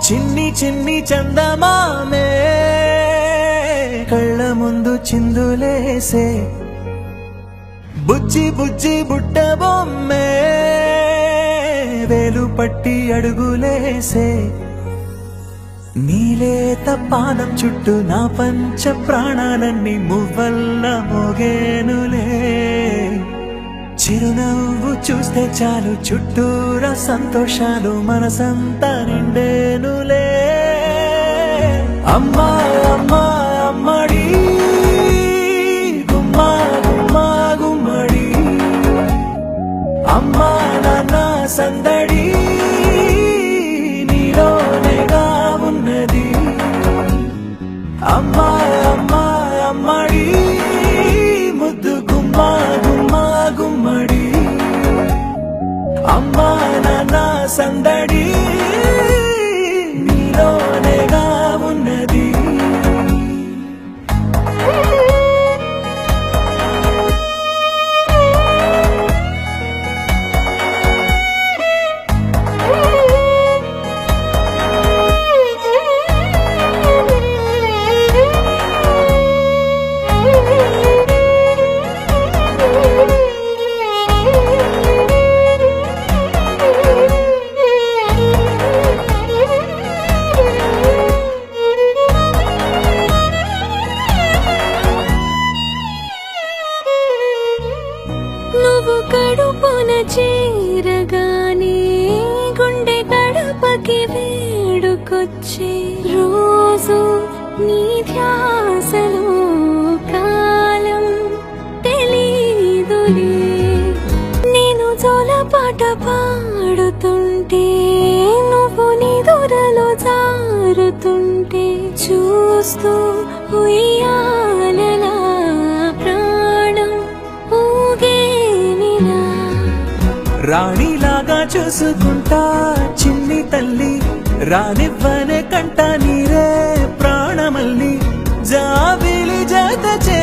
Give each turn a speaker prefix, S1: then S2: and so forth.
S1: చిన్ని చిన్ని చందమామే కళ్ళ ముందు చిందులేసే బుజ్జి బుజ్జి బుట్ట బొమ్మే వేలు పట్టి అడుగులేసే నీలేత పానం చుట్టూ నా పంచ ప్రాణాలన్నీ మువ్వల్ల మోగేనులే చిరునవ్వు చూస్తే చాలు చుట్టూరా సంతోషాలు మనసంతా నిండేనులే అమ్మా అమ్మా అమ్మడి గుమ్మా గుమ్మా గుమ్మడి అమ్మా నాన్న సందడి నీలోనేగా ఉన్నది అమ్మా అమ్మా అమ్మడి ముద్దు గుమ్మా గుమ్మా గుమ్మడి అమ్మా నాన్న సందడి నీలోనేగా ఉన్నది
S2: నువ్వు కడుపున చేరగానే గుండె గడపకి వేడుకొచ్చే రోజు నీ ధ్యాసలో కాలం తెలీదులే నేను జోలపాట పాడుతుంటే నువ్వు నిదురలో జారుతుంటే చూస్తూ ఉయ్యాలలా ప్రాణం ఊగేనిలా
S1: రాణిలాగా చూసుకుంటా చిన్ని తల్లి రానివ్వనే కంట నీరే ప్రాణమల్లి జాబిలి జత చే